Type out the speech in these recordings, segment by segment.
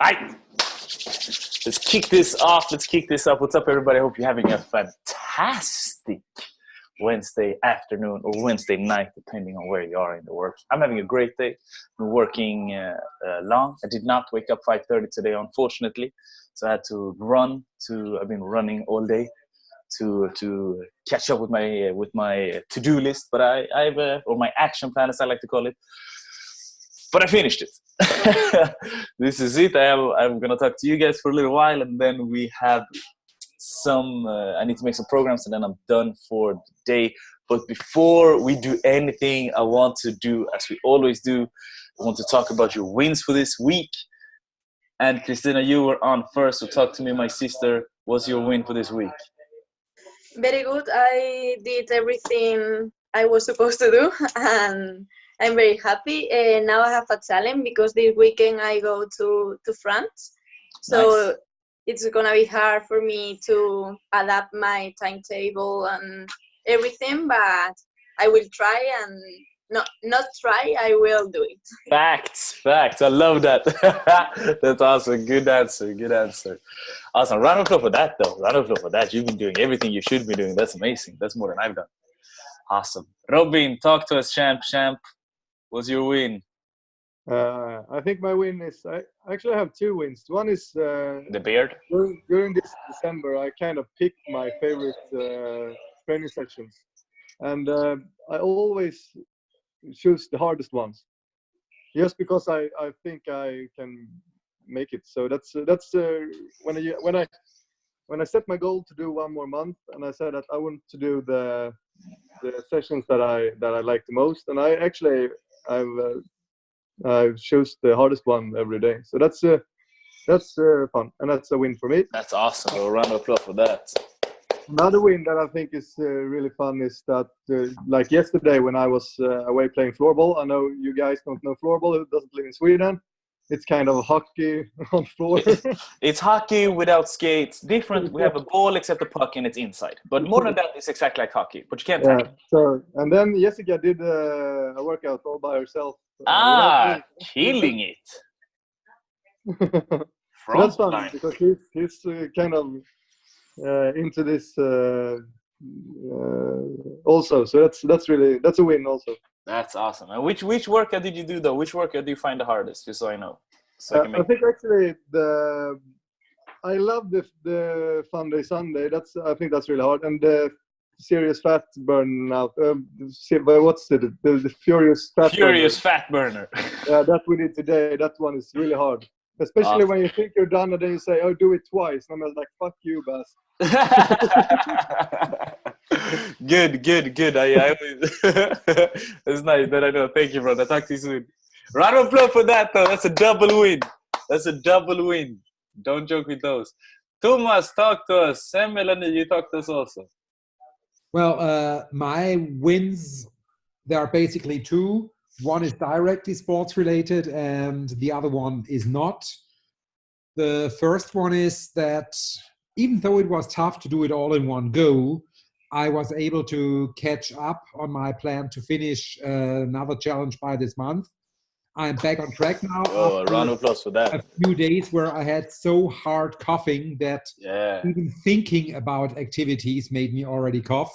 Right. Let's kick this off. Let's kick this up. What's up, everybody? I hope you're having a fantastic Wednesday afternoon or Wednesday night, depending on where you are in the work. I'm having a great day. I'm working long. I did not wake up 5:30 today, unfortunately. So I had to run. I've been running all day to catch up with my to-do list. But I've or my action plan, as I like to call it. But I finished it. This is it. I'm gonna talk to you guys for a little while, and then we have some. I need to make some programs, and then I'm done for the day. But before we do anything, I want to do, as we always do, I want to talk about your wins for this week. And Christina, you were on first, so talk to me, my sister. What's your win for this week? Very good. I did everything I was supposed to do, and I'm very happy. Now I have a challenge because this weekend I go to France. So Nice. It's going to be hard for me to adapt my timetable and everything, but I will try, and not try, I will do it. Facts. I love that. That's awesome. Good answer. Awesome. Round of applause for that, though. Round of applause for that. You've been doing everything you should be doing. That's amazing. That's more than I've done. Awesome. Robin, talk to us, champ. What's your win? I think my win is, I actually have two wins. One is The beard? during this December, I kind of picked my favorite training sessions. And I always choose the hardest ones, just because I think I can make it. So that's when I set my goal to do one more month, and I said that I want to do the sessions that I like the most, and I choose the hardest one every day. So that's fun, and that's a win for me. That's awesome. A round of applause for that. Another win that I think is really fun is that, like yesterday when I was away playing floorball. I know you guys don't know floorball, who doesn't live in Sweden. It's kind of hockey on the floor. It's hockey without skates. Different. We have a ball except the puck, and it's inside. But more than that, it's exactly like hockey. But you can't tackle. So, and then Jessica did a workout all by herself. Killing it. So that's fun because he's kind of into this also. So that's a win also. That's awesome. And which workout did you do though? Which workout do you find the hardest? Just so I know. So I think actually I love the Fun Day Sunday. I think that's really hard. And the serious fat burnout. What's it? The furious fat. Fat burner. Yeah, that we did today. That one is really hard. Especially when you think you're done and then you say, "Oh, do it twice." And I'm like, "Fuck you, Bas." Good. That's nice. That I know. Thank you, brother. Talk to you soon. Round of applause for that, though. That's a double win. Don't joke with those. Thomas, talk to us. Sam, Melanie, you talk to us also. Well, my wins, there are basically two. One is directly sports related and the other one is not. The first one is that even though it was tough to do it all in one go, I was able to catch up on my plan to finish another challenge by this month. I'm back on track now. Oh, a round of applause for that. A few days where I had so hard coughing that even thinking about activities made me already cough.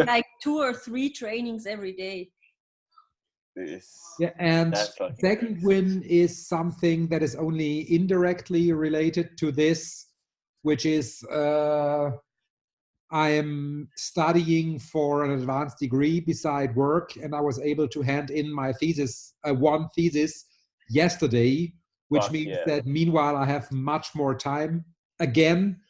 Like 2 or 3 trainings every day. Yeah, and second win is something that is only indirectly related to this, which is I am studying for an advanced degree beside work, and I was able to hand in my thesis, one thesis yesterday, which means that meanwhile I have much more time again,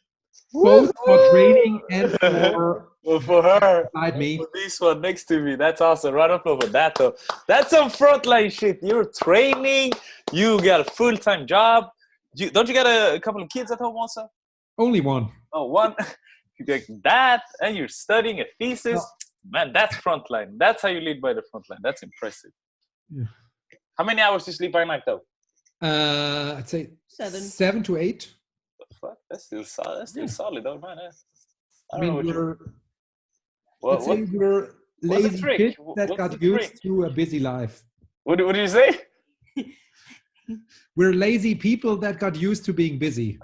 both for training and for her. Beside me. For this one next to me. That's awesome. Round of applause for that, though. That's some frontline shit. You're training. You got a full-time job. Don't you got a couple of kids at home also? Only one. Oh, one. You get that, and you're studying a thesis. Man, that's frontline. That's how you lead by the frontline. That's impressive. Yeah. How many hours do you sleep by night, though? I'd say 7 to 8. Fuck, that's still solid. That's still solid, though, man. I mean, we're lazy kids that got used to a busy life. What did you say? We're lazy people that got used to being busy.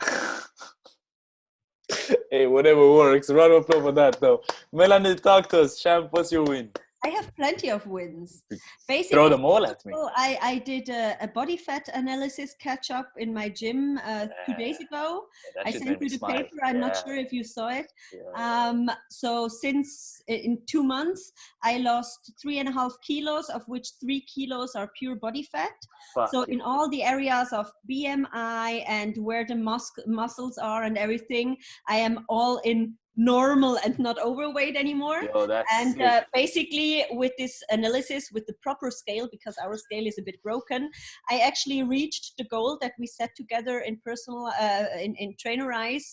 Hey, whatever works. Round of applause for that, though. Melanie, talk to us. Champ, what's your win? I have plenty of wins. Throw Basically, them all at me. I did a body fat analysis catch up in my gym 2 days ago. That I shit sent made me you the smile. paper. I'm not Yeah. sure if you saw it. Yeah. So since in 2 months, I lost 3.5 kilos, of which 3 kilos are pure body fat. Fuck So yeah. in all the areas of BMI and where the muscles are and everything, I am all in normal and not overweight anymore. Yo, that's And sick. basically with this analysis with the proper scale, because our scale is a bit broken, I actually reached the goal that we set together in personal in Trainerize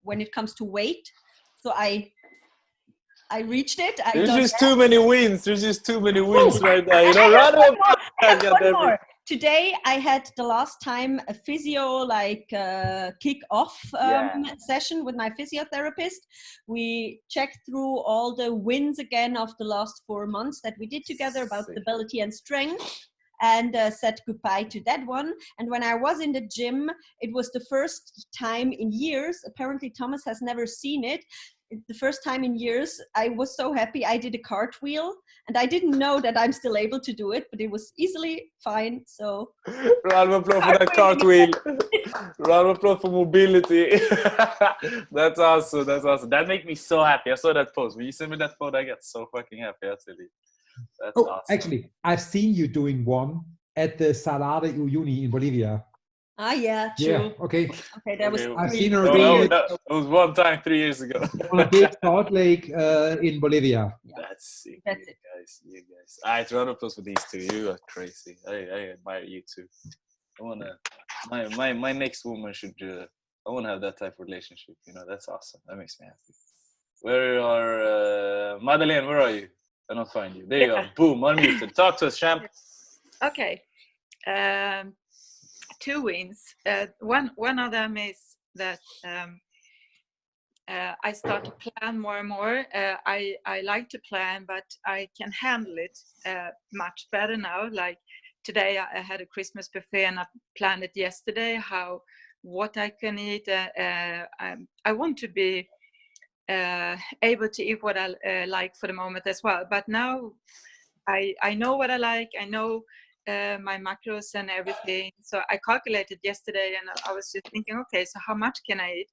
when it comes to weight. So I reached it. There's just too many wins. There's just too many wins right now. You know, I have round of one applause. more. More. Today I had the last time a physio kick-off session with my physiotherapist. We checked through all the wins again of the last 4 months that we did together about stability and strength, and said goodbye to that one. And when I was in the gym, it was the first time in years, apparently Thomas has never seen it, the first time in years, I was so happy. I did a cartwheel, and I didn't know that I'm still able to do it, but it was easily fine. So round of applause for that cartwheel. Round of applause for mobility. That's awesome. That's awesome. That makes me so happy. I saw that post. When you sent me that photo, I got so fucking happy. I tell you. That's awesome. Actually, I've seen you doing one at the Salar de Uyuni in Bolivia. Ah, yeah, true. Yeah, okay. Okay, that was. I've seen her that was one time 3 years ago. on a big salt lake in Bolivia. That's sick. That's you guys. All right, round of applause for these two. You are crazy. I admire you too. I wanna. My next woman should. I wanna have that type of relationship. You know, that's awesome. That makes me happy. Where are Madeleine? Where are you? I don't find you. There you go. Boom, unmuted. Talk to us, champ. Okay. 2 wins. One of them is that I start to plan more and more. I like to plan, but I can handle it much better now. Like today, I had a Christmas buffet, and I planned it yesterday. What I can eat. I want to be able to eat what I like for the moment as well. But now I know what I like. I know my macros and everything. So I calculated yesterday, and I was just thinking, okay, so how much can I eat?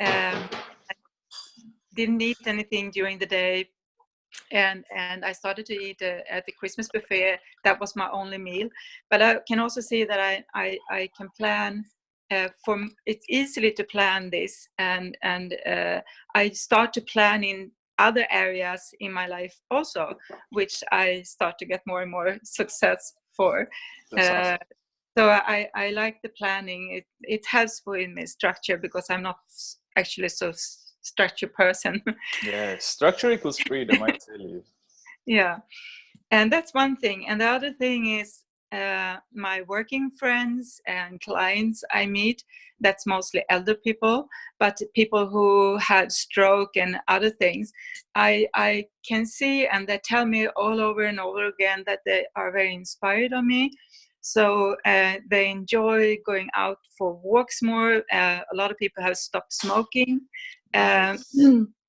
I didn't eat anything during the day, and I started to eat at the Christmas buffet. That was my only meal. But I can also see that I can plan. It's easily to plan this, and I start to plan in other areas in my life also, which I start to get more and more success for. Awesome. So I like the planning. It helps with me structure, because I'm not actually so structured person. Yeah, structure equals freedom, I tell you. Yeah, and that's one thing. And the other thing is my working friends and clients I meet, that's mostly elder people, but people who had stroke and other things, I can see, and they tell me all over and over again that they are very inspired on me. So they enjoy going out for walks more. A lot of people have stopped smoking.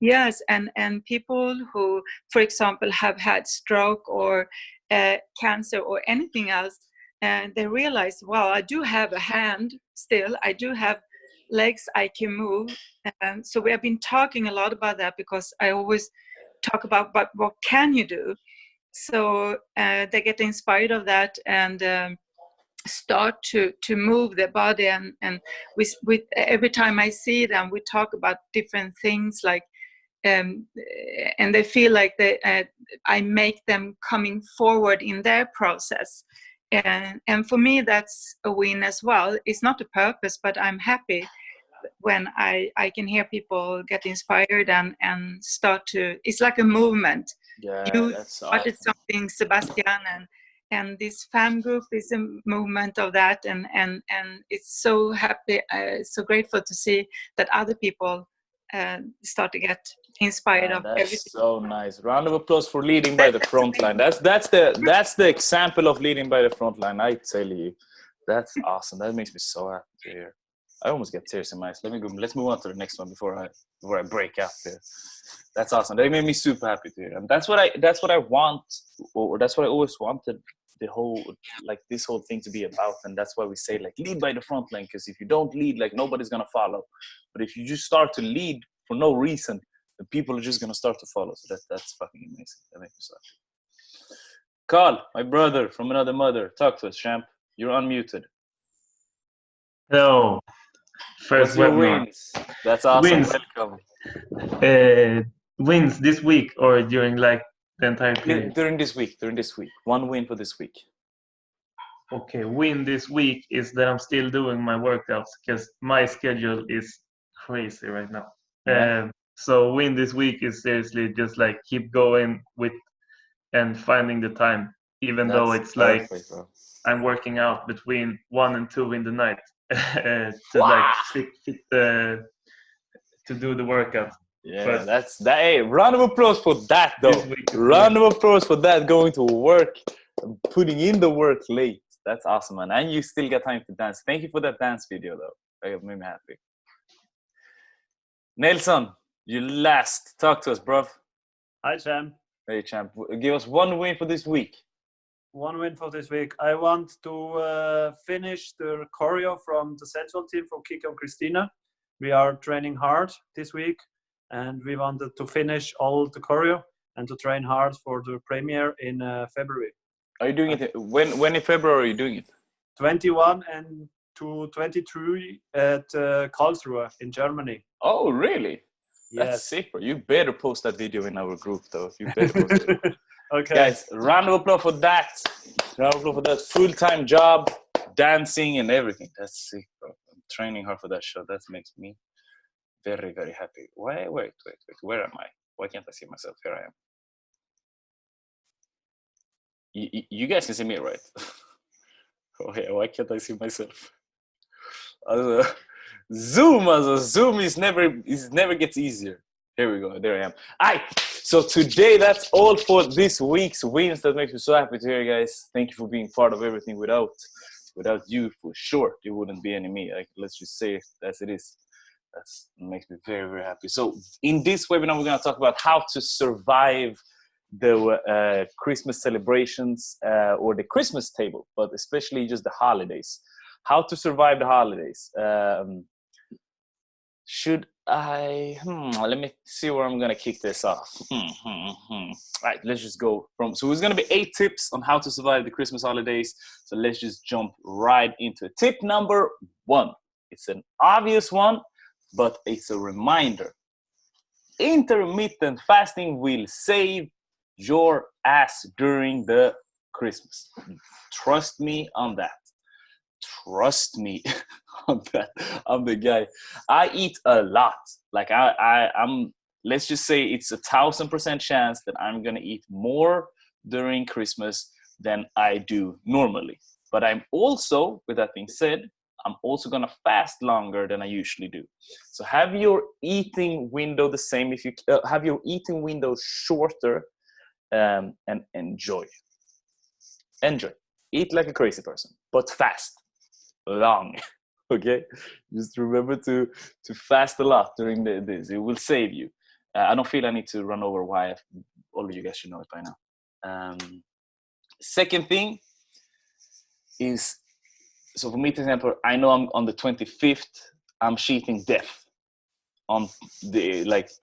Yes, and people who, for example, have had stroke or cancer or anything else, and they realize, well, I do have a hand still, I do have legs I can move. So we have been talking a lot about that, because I always talk about, but what can you do? So they get inspired of that, and start to move their body, and with every time I see them, we talk about different things, like and they feel like I make them coming forward in their process, and for me that's a win as well. It's not a purpose, but I'm happy when I can hear people get inspired and start to, it's like a movement. Yeah, You that's started awesome. something, Sebastian, and this fan group is a movement of that, and it's so happy, so grateful to see that other people start to get inspired of That's everything. so nice. Round of applause for leading by the front line. That's the example of leading by the front line, I tell you. That's awesome. That makes me so happy to hear. I almost get tears in my eyes. Let's move on to the next one before I break out there. That's awesome. That made me super happy to hear. And that's what I want, or that's what I always wanted the whole, like, this whole thing to be about. And that's why we say, like, lead by the front line, because if you don't lead, like, nobody's gonna follow. But if you just start to lead for no reason, the people are just gonna start to follow. So that's fucking amazing. That makes me so happy. Carl, my brother from another mother, talk to us, champ. You're unmuted. Hello. What's First your webinar. wins? That's awesome. Wins. Welcome. Wins this week or during like the entire period? During this week. One win for this week. Okay, win this week is that I'm still doing my workouts because my schedule is crazy right now. Yeah. So win this week is seriously just like keep going with and finding the time, even though it's like bro. I'm working out between 1 and 2 in the night to like fit to do the workout. Yeah, But that's that. Hey, round of applause for that, though. This week is Round of applause for that. Going to work, putting in the work late. That's awesome, man. And you still got time to dance. Thank you for that dance video, though. That made me happy. Nelson, you last. Talk to us, bro. Hi, Sam. Hey, champ. Give us one win for this week. One win for this week. I want to finish the choreo from the central team from Kika and Christina. We are training hard this week, and we wanted to finish all the choreo and to train hard for the premiere in February. Are you doing it? When in February are you doing it? 21 and to 23 at Karlsruhe in Germany. Oh, really? Yes. That's sick, bro. You better post that video in our group, though. You better post it. Okay. Guys, round of applause for that. Round of applause for that full-time job, dancing and everything. That's sick, bro. I'm training hard for that show. That makes me very, very happy. Wait. Where am I? Why can't I see myself? Here I am. You guys can see me, right? Oh, yeah. Why can't I see myself? Zoom is never gets easier. Here we go. There I am. Alright. So today, that's all for this week's wins. That makes me so happy to hear, guys. Thank you for being part of everything. Without you, for sure, there wouldn't be any me. Like, let's just say it as it is. That makes me very, very happy. So in this webinar, we're going to talk about how to survive the Christmas celebrations or the Christmas table, but especially just the holidays. How to survive the holidays. Should I? Let me see where I'm gonna kick this off. All right, let's just go from. So it's gonna be 8 tips on how to survive the Christmas holidays. So let's just jump right into it. Tip number 1. It's an obvious one, but it's a reminder. Intermittent fasting will save your ass during the Christmas. Trust me on that. Trust me on that. I'm the guy. I eat a lot. Like I'm let's just say it's 1,000% chance that I'm gonna eat more during Christmas than I do normally. But I'm also, with that being said, I'm also gonna fast longer than I usually do. So have your eating window the same. If you have your eating window shorter, and enjoy. Eat like a crazy person, but fast. Long. Okay, just remember to fast a lot during this. It will save you. I don't feel I need to run over why all of you guys should know it by now. Second thing is, so for me, for example, I know I'm on the 25th. I'm cheating death on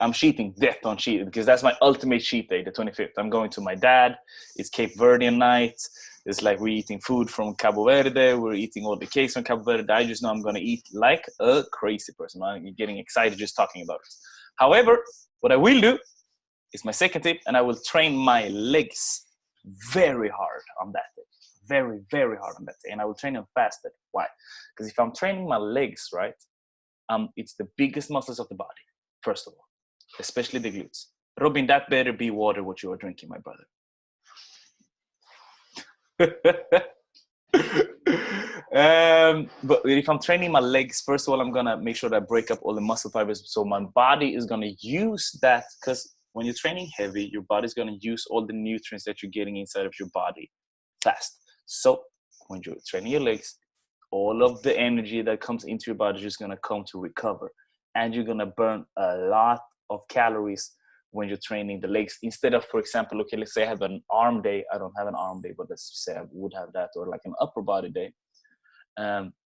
I'm cheating death on cheating because that's my ultimate cheat day, the 25th. I'm going to my dad. It's Cape Verdean night. It's like we're eating food from Cabo Verde. We're eating all the cakes from Cabo Verde. I just know I'm going to eat like a crazy person. I'm getting excited just talking about it. However, what I will do is my second tip, and I will train my legs very hard on that day. Very, very hard on that day. And I will train them fasted. Why? Because if I'm training my legs, right, it's the biggest muscles of the body, first of all, especially the glutes. Robin, that better be water what you are drinking, my brother. But if I'm training my legs, first of all, I'm gonna make sure that I break up all the muscle fibers. So my body is gonna use that, because when you're training heavy, your body's gonna use all the nutrients that you're getting inside of your body fast. So when you're training your legs, all of the energy that comes into your body is just going to come to recover. And you're going to burn a lot of calories when you're training the legs. Instead of, for example, okay, let's say I have an arm day. I don't have an arm day, but let's just say I would have that, or like an upper body day.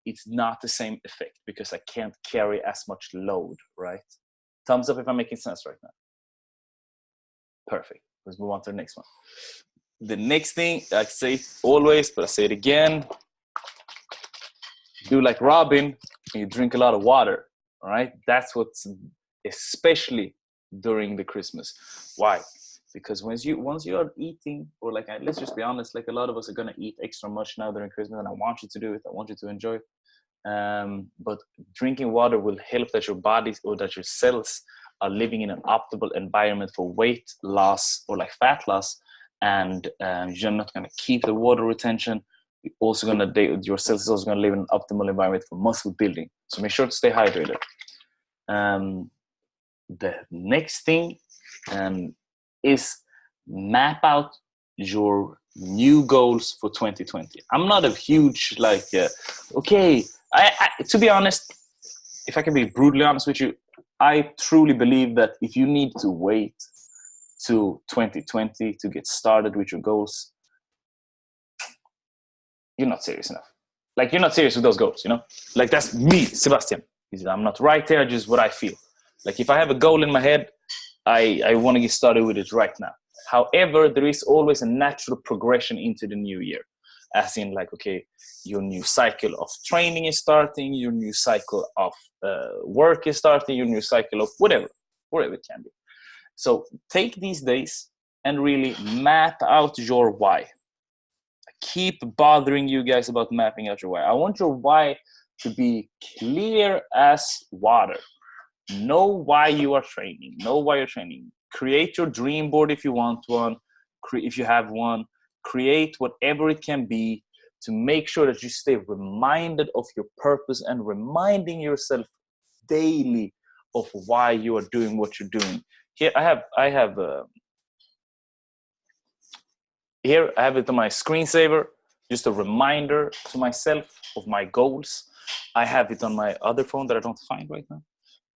It's not the same effect because I can't carry as much load, right? Thumbs up if I'm making sense right now. Perfect. Let's move on to the next one. The next thing, I say it always, but I say it again. Do like Robin, and you drink a lot of water, all right? That's what's especially during the Christmas. Why? Because once you are eating, or like, let's just be honest, like a lot of us are gonna eat extra much now during Christmas, and I want you to do it. I want you to enjoy it. But drinking water will help that your bodies or that your cells are living in an optimal environment for weight loss or like fat loss, and you're not gonna keep the water retention. You're also your cells is also gonna live in an optimal environment for muscle building. So make sure to stay hydrated. The next thing is map out your new goals for 2020. I'm not a huge okay. I to be honest, if I can be brutally honest with you, I truly believe that if you need to wait to 2020 to get started with your goals, you're not serious enough. Like, you're not serious with those goals, you know? Like, that's me, Sebastian. I'm not right there, just what I feel. Like, if I have a goal in my head, I want to get started with it right now. However, there is always a natural progression into the new year. As in, like, okay, your new cycle of training is starting, your new cycle of work is starting, your new cycle of whatever it can be. So take these days and really map out your why. Keep bothering you guys about mapping out your why. I want your why to be clear as water. Know why you are training. Know why you're training. Create your dream board if you want one. If you have one, create whatever it can be to make sure that you stay reminded of your purpose and reminding yourself daily of why you are doing what you're doing. Here I have it on my screensaver, just a reminder to myself of my goals. I have it on my other phone that I don't find right now.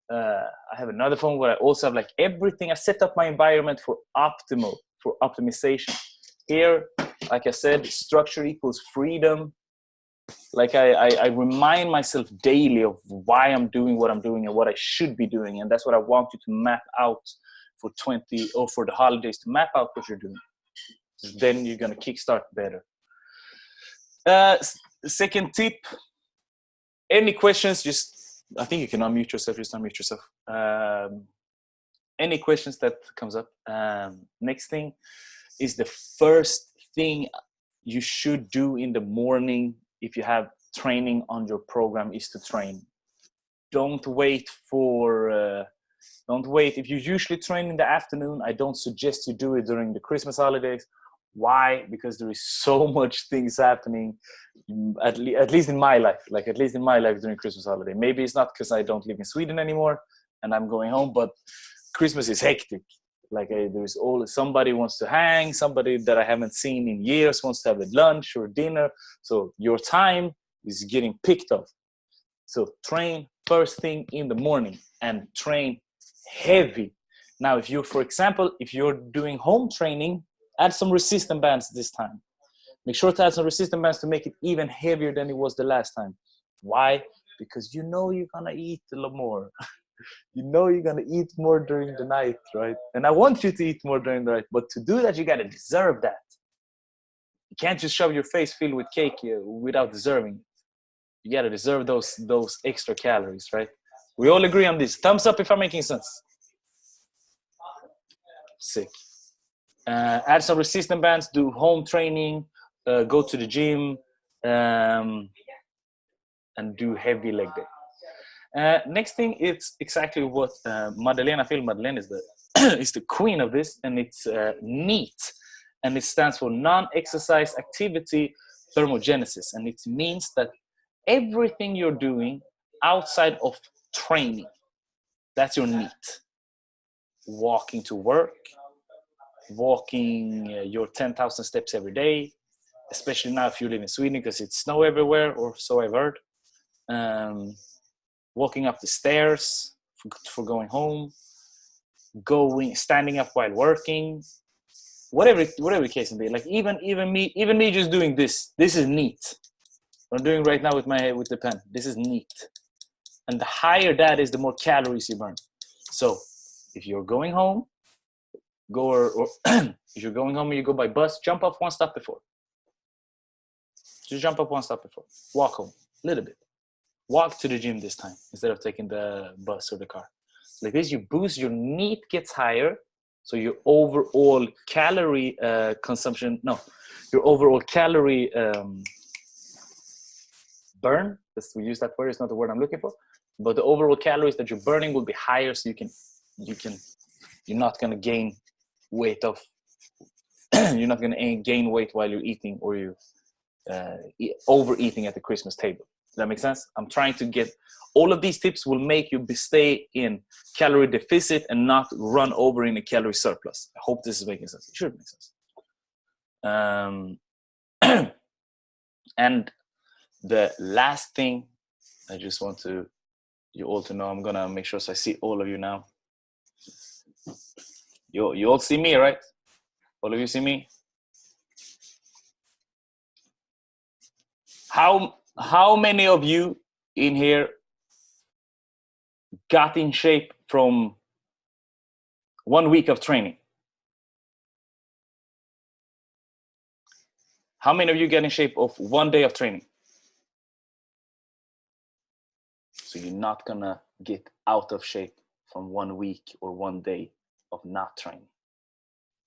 I have another phone where I also have like everything. I set up my environment for optimization. Here, like I said, structure equals freedom. Like I remind myself daily of why I'm doing what I'm doing and what I should be doing. And that's what I want you to map out for for the holidays, to map out what you're doing. Then you're going to kickstart better. Second tip, any questions, I think you can unmute yourself, just unmute yourself. Any questions that comes up. Next thing is the first thing you should do in the morning if you have training on your program is to train. Don't wait. If you usually train in the afternoon, I don't suggest you do it during the Christmas holidays. Why? Because there is so much things happening, at least in my life, during Christmas holiday. Maybe it's not because I don't live in Sweden anymore and I'm going home, but Christmas is hectic. Like there's always somebody wants to hang, somebody that I haven't seen in years wants to have a lunch or dinner. So your time is getting picked up. So train first thing in the morning and train heavy. Now, if you're doing home training, add some resistance bands this time. Make sure to add some resistance bands to make it even heavier than it was the last time. Why? Because you know you're gonna eat a lot more. You know you're gonna eat more during the night, right? And I want you to eat more during the night, but to do that, you gotta deserve that. You can't just shove your face filled with cake without deserving it. You gotta deserve those extra calories, right? We all agree on this. Thumbs up if I'm making sense. Sick. Add some resistance bands, do home training, go to the gym, and do heavy leg day. Next thing, it's exactly what Madeleine is is the queen of this, and it's NEAT, and it stands for non-exercise activity thermogenesis, and it means that everything you're doing outside of training, that's your NEAT. Walking to work, walking your 10,000 steps every day, especially now if you live in Sweden because it's snow everywhere, or so I've heard. Walking up the stairs for going home, standing up while working, whatever the case may be. Like even me just doing this is neat. What I'm doing right now with the pen, this is neat. And the higher that is, the more calories you burn. So if you're going home, if you're going home and you go by bus, jump up one stop before. Just jump up one stop before. Walk home a little bit. Walk to the gym this time instead of taking the bus or the car. Like this, you boost, your NEAT gets higher. So your overall calorie consumption, your overall calorie burn, we use that word, it's not the word I'm looking for, but the overall calories that you're burning will be higher, so you're not going to gain weight you're not going to gain weight while you're eating, or you overeating at the Christmas table. Does that make sense? I'm trying to get all of these tips will make you stay in calorie deficit and not run over in a calorie surplus. I hope this is making sense. It should make sense. And the last thing I just want you all to know, I'm gonna make sure so I see all of you now. You all see me, right? All of you see me? How many of you in here got in shape from 1 week of training? How many of you get in shape of 1 day of training? So you're not gonna get out of shape from 1 week or 1 day of not training.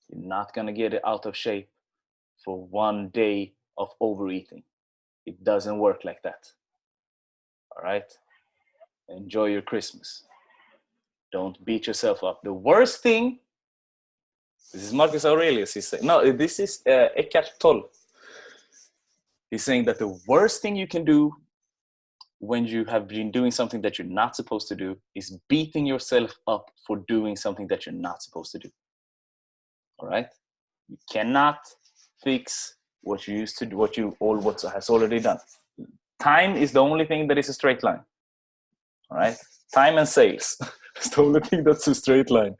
You're not gonna get it out of shape for 1 day of overeating. It doesn't work like that. All right? Enjoy your Christmas. Don't beat yourself up. The worst thing, this is Marcus Aurelius, he's saying, no, this is Eckhart Tolle. He's saying that the worst thing you can do when you have been doing something that you're not supposed to do is beating yourself up for doing something that you're not supposed to do. All right? You cannot fix what you used to do, what has already done. Time is the only thing that is a straight line. All right? Time and sales. It's the only thing that's a straight line.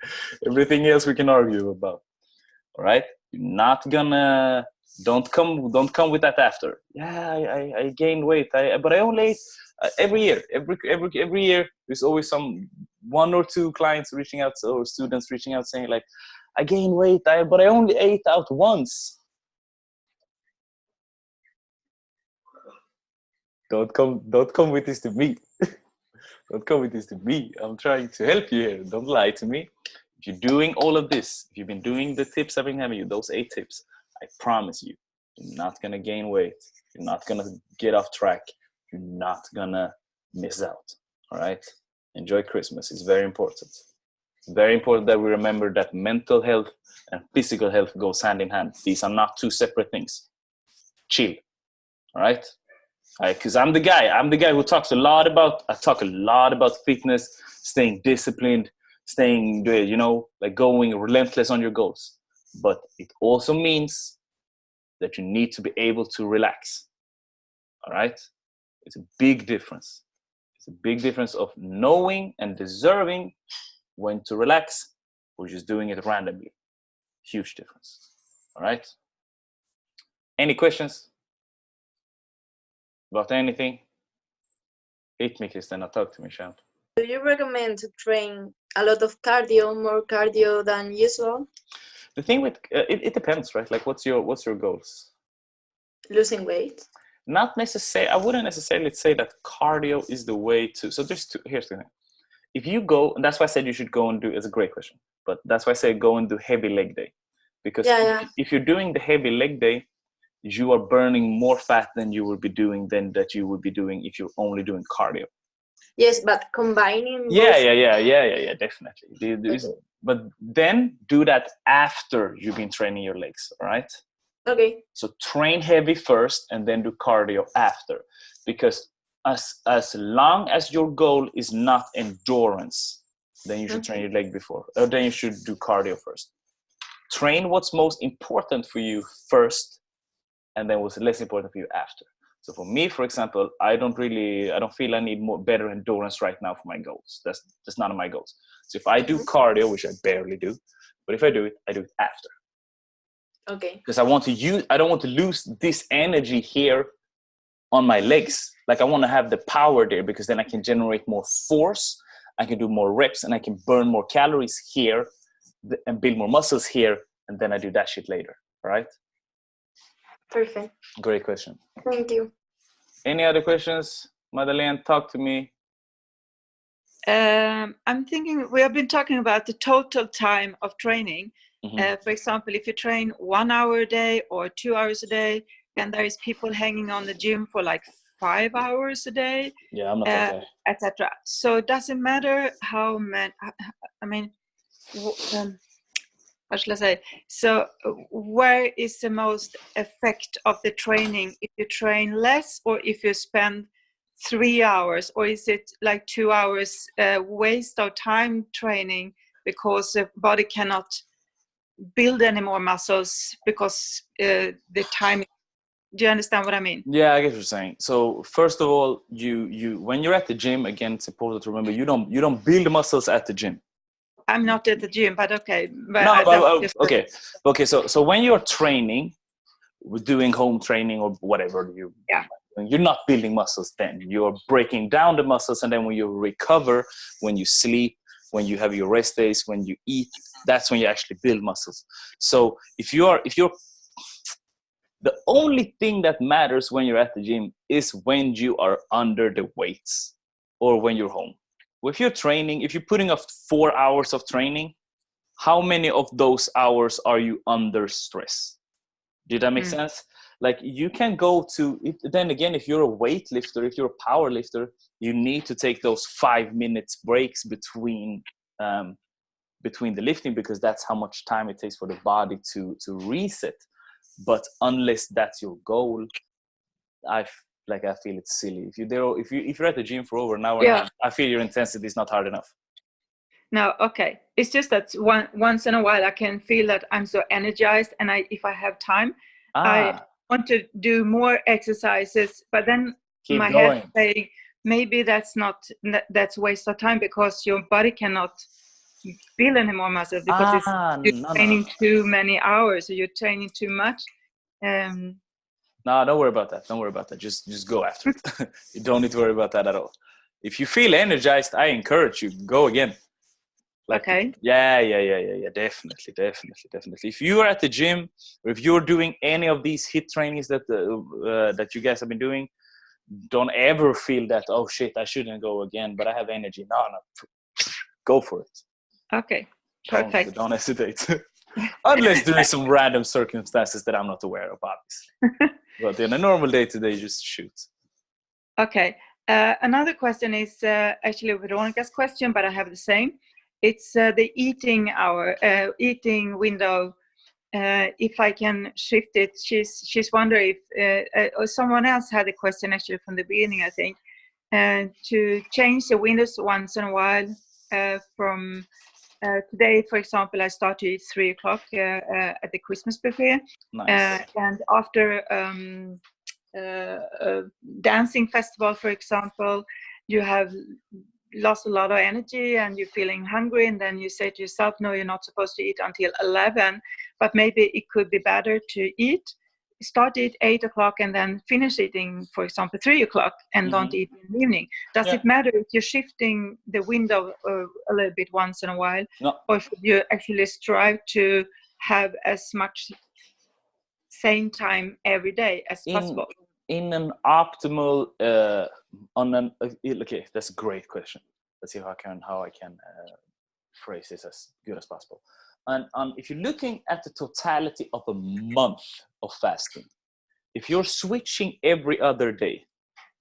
Everything else we can argue about. All right? You're not gonna, don't come with that after. Yeah, I gained weight, but I only ate every year. Every year, there's always one or two clients reaching out, or students reaching out saying like, I gained weight, but I only ate out once. Don't come with this to me. Don't come with this to me. I'm trying to help you here. Don't lie to me. If you're doing all of this, if you've been doing the tips I've been having you, those 8 tips, I promise you, you're not going to gain weight. You're not going to get off track. You're not going to miss out. All right? Enjoy Christmas. It's very important. It's very important that we remember that mental health and physical health goes hand in hand. These are not two separate things. Chill. All right? Because I'm the guy who talks a lot about fitness, staying disciplined, staying, like going relentless on your goals. But it also means that you need to be able to relax. All right? It's a big difference. It's a big difference of knowing and deserving when to relax or just doing it randomly. Huge difference. All right? Any questions about anything? Hit me, Kristina. Talk to me, champ. Do you recommend to train a lot of cardio, more cardio than usual? The thing with it depends, right? Like, what's your goals? Losing weight. Not necessarily. I wouldn't necessarily say that cardio is the way to. So there's two. Here's the thing. If you go, and that's why I said you should go and do. It's a great question, but that's why I say go and do heavy leg day, because if you're doing the heavy leg day, you are burning more fat than you would be doing if you're only doing cardio. Yes, but combining. Yeah, definitely. But then do that after you've been training your legs, all right? Okay. So train heavy first and then do cardio after. Because as long as your goal is not endurance, then you should train your leg before. Or then you should do cardio first. Train what's most important for you first, and then what's less important for you after. So for me, for example, I don't feel I need better endurance right now for my goals. That's none of my goals. So if I do cardio, which I barely do, but if I do it after. Okay. Because I don't want to lose this energy here on my legs. Like I want to have the power there, because then I can generate more force, I can do more reps, and I can burn more calories here and build more muscles here, and then I do that shit later. All right? Perfect. Great question. Thank you. Any other questions? Madeleine, talk to me. I'm thinking, we have been talking about the total time of training. For example, if you train 1 hour a day or 2 hours a day, and there is people hanging on the gym for like 5 hours a day, Yeah, I'm not that guy. etc. So it doesn't matter how many, I mean, what shall I say? So where is the most effect of the training? If you train less, or if you spend 3 hours, or is it like 2 hours waste of time training because the body cannot build any more muscles because the time? Do you understand what I mean? Yeah, I get what you're saying. So first of all, you when you're at the gym, again, it's important to remember you don't build muscles at the gym. I'm not at the gym, but okay. Okay. So when you're training, doing home training or whatever you're not building muscles. Then you're breaking down the muscles, and then when you recover, when you sleep, when you have your rest days, when you eat, that's when you actually build muscles. So if you're the only thing that matters when you're at the gym is when you are under the weights or when you're home. If you're training, if you're putting off 4 hours of training, how many of those hours are you under stress? Did that make sense? Like you can go to, then again, if you're a weightlifter, if you're a power lifter, you need to take those 5 minutes breaks between the lifting, because that's how much time it takes for the body to reset. But unless that's your goal, I feel it's silly. If you're at the gym for over an hour and a half, I feel your intensity is not hard enough. No, okay. It's just that once in a while I can feel that I'm so energized, and if I have time, I want to do more exercises. But then my head saying maybe that's waste of time, because your body cannot build any more muscle because you're training too many hours, or you're training too much. No, don't worry about that. Just go after it. You don't need to worry about that at all. If you feel energized, I encourage you, go again. Okay. Yeah, definitely. If you are at the gym, or if you're doing any of these HIIT trainings that you guys have been doing, don't ever feel that, oh shit, I shouldn't go again, but I have energy. No, go for it. Okay, perfect. Don't hesitate. Unless there is some random circumstances that I'm not aware of, obviously. But in a normal day-to-day, just shoot. Okay. Another question is actually Veronica's question, but I have the same. It's the eating eating window. If I can shift it, she's wondering if someone else had a question actually from the beginning, I think, to change the windows once in a while. From today, for example, I started at 3 o'clock at the Christmas buffet. Nice. And after a dancing festival, for example, you have lost a lot of energy and you're feeling hungry, and then you say to yourself, no, you're not supposed to eat until 11, but maybe it could be better to start at 8 o'clock and then finish eating, for example, 3 o'clock, and don't eat in the evening. Does it matter if you're shifting the window a little bit once in a while? No. Or should you actually strive to have as much same time every day as possible? In an optimal, okay, that's a great question. Let's see how I can phrase this as good as possible. And if you're looking at the totality of a month of fasting, if you're switching every other day,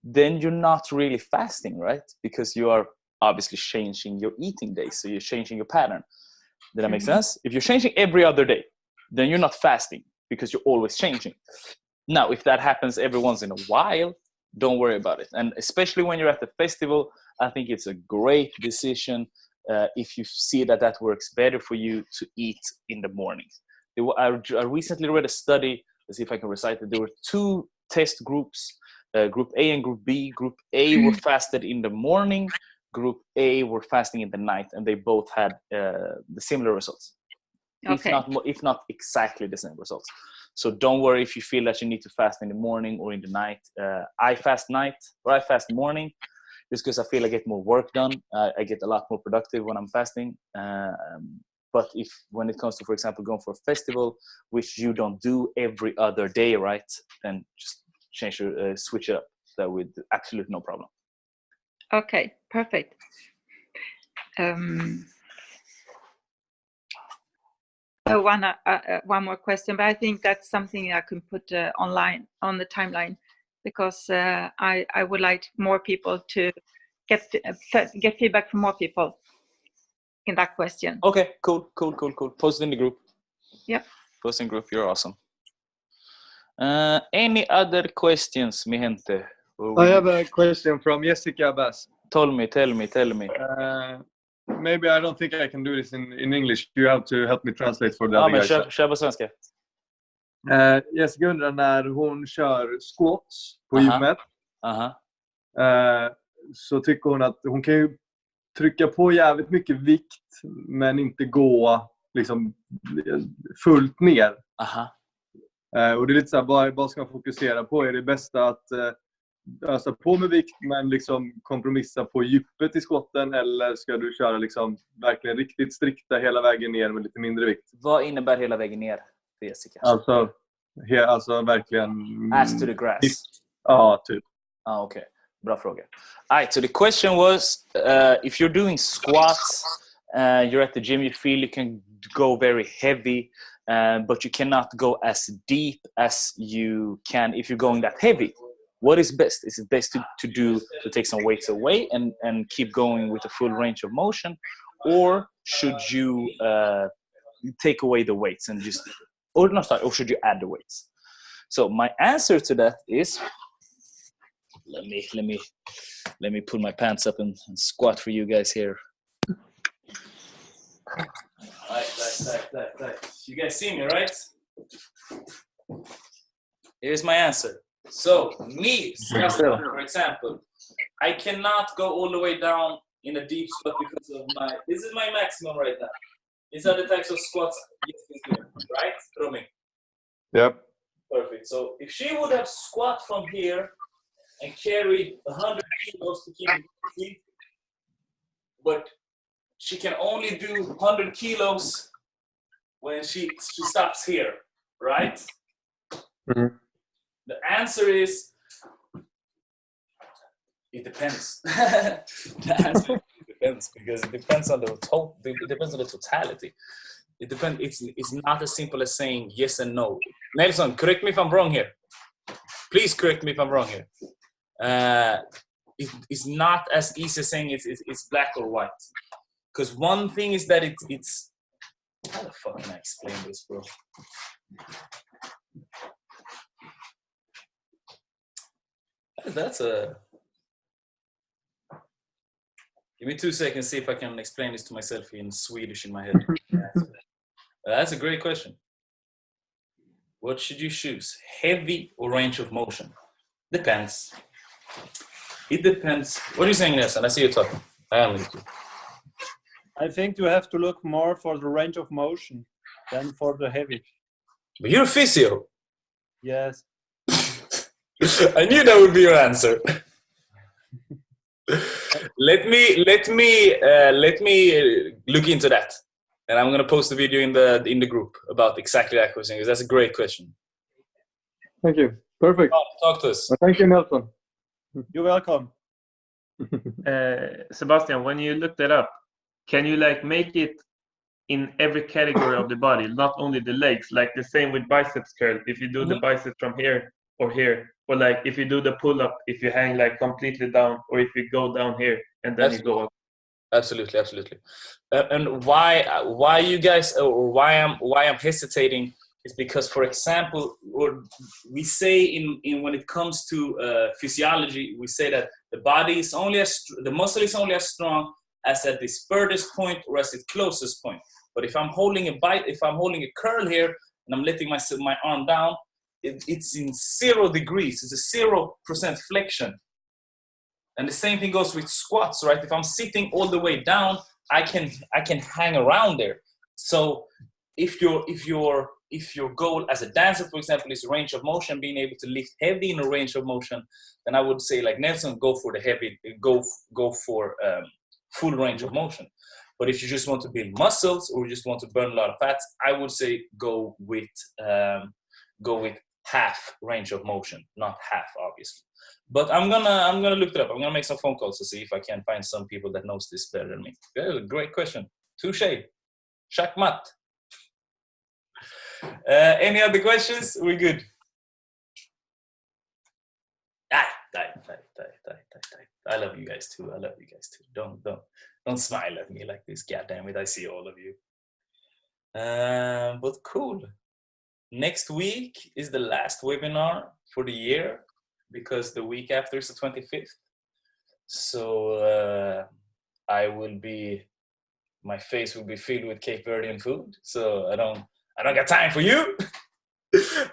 then you're not really fasting, right? Because you are obviously changing your eating days, so you're changing your pattern. Did that make sense? If you're changing every other day, then you're not fasting, because you're always changing. Now, if that happens every once in a while, don't worry about it. And especially when you're at the festival, I think it's a great decision if you see that works better for you to eat in the mornings. I recently read a study let's see if I can recite it. There were 2 test groups, Group A and Group B. Group A were fasted in the morning. Group A were fasting in the night, and they both had the similar results. Okay. If not exactly the same results. So don't worry if you feel that you need to fast in the morning or in the night. I fast night or I fast morning just because I feel I get more work done. I get a lot more productive when I'm fasting. But when it comes to, for example, going for a festival, which you don't do every other day, right? Then just switch it up. That with absolute no problem. Okay, perfect. One more question, but I think that's something I can put online on the timeline, because I would like more people to get feedback from more people in that question. Okay, cool. Post it in the group. Yep. Post in group. You're awesome. Any other questions, mi gente? I have a question from Jessica Bass. Tell me. Maybe I don't think I can do this in English. You have to help me translate for the other guys. Kör på svenska. Jessica undrar när hon kör squats på gymmet. Så tycker hon att hon kan ju trycka på jävligt mycket vikt men inte gå liksom fullt ner. Och det är lite så här, vad ska man fokusera på? Är det bästa att ösa på med vikt men liksom kompromissa på djupet i skotten, eller ska du köra liksom verkligen riktigt strikta hela vägen ner med lite mindre vikt? Vad innebär hela vägen ner för Jessica? Alltså verkligen ass to the grass. Ja, typ. Okay. Bra fråga. Alright, so the question was if you're doing squats, you're at the gym, you feel you can go very heavy, but you cannot go as deep as you can if you're going that heavy. What is best? Is it best to take some weights away and keep going with a full range of motion, or should you take away the weights and or should you add the weights? So my answer to that is, let me pull my pants up and squat for you guys here. Like. You guys see me, right? Here's my answer. So me, Sebastian, for example, I cannot go all the way down in a deep squat because of this is my maximum right now. These are the types of squats you can do, right, Romy? Yep. Perfect. So if she would have squat from here and carried 100 kilos to keep it healthy, but she can only do 100 kilos when she stops here, right? Mm-hmm. The answer is, it depends. The answer depends because it depends on the totality. It depends. It's not as simple as saying yes and no. Nelson, correct me if I'm wrong here. Please correct me if I'm wrong here. It's not as easy as saying it's black or white. Because one thing is that it's how the fuck can I explain this, bro? Give me 2 seconds, see if I can explain this to myself in Swedish in my head. That's a great question. What should you choose? Heavy or range of motion? Depends. It depends. What are you saying, Nelson? I see you talking. I think you have to look more for the range of motion than for the heavy. But you're a physio. Yes. I knew that would be your answer. Let me look into that, and I'm gonna post a video in the group about exactly that question because that's a great question. Thank you. Perfect. Talk to us. Thank you, Nelson. You're welcome. Sebastian, when you looked it up, can you like make it in every category of the body, not only the legs, like the same with biceps curl? If you do the biceps from here or here, or like if you do the pull-up, if you hang like completely down, or if you go down here and then you go up. Absolutely. And why you guys, or why I'm hesitating is because, for example, or we say in when it comes to physiology, we say that the body is only the muscle is only as strong as at its furthest point or as its closest point. But if I'm holding a curl here and I'm letting my arm down, it's in 0 degrees. It's a 0% flexion. And the same thing goes with squats, right? If I'm sitting all the way down, I can hang around there. So if your goal as a dancer, for example, is range of motion, being able to lift heavy in a range of motion, then I would say, like Nelson, go for the heavy, go for full range of motion. But if you just want to build muscles or just want to burn a lot of fats, I would say go with half range of motion, not half, obviously. But I'm gonna look it up. I'm gonna make some phone calls to see if I can find some people that knows this better than me. Yeah, great question. Touché. Shakmat. Any other questions? We're good. I love you guys too. Don't smile at me like this. God damn it! I see all of you. But cool. Next week is the last webinar for the year because the week after is the 25th. So my face will be filled with Cape Verdean food. So I don't got time for you.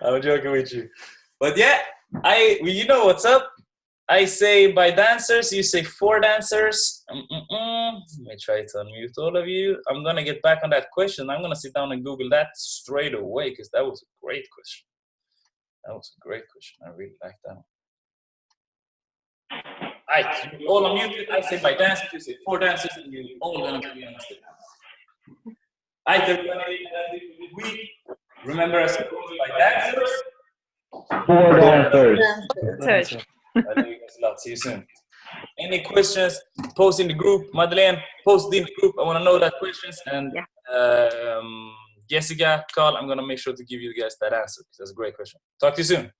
I'm joking with you. But yeah, you know what's up. I say by dancers, you say for dancers. Let me try to unmute all of you. I'm going to get back on that question. I'm going to sit down and Google that straight away because that was a great question. I really like that one. All right, you all unmuted. I say by dancers, you say for dancers, and you're all going to be on the All right, everybody, week. Remember, I said by dancers. For dancers. I love you guys a lot. See you soon. Any questions? Post in the group. Madeleine, post in the group. I want to know that questions. And Jessica, Carl, I'm going to make sure to give you guys that answer. That's a great question. Talk to you soon.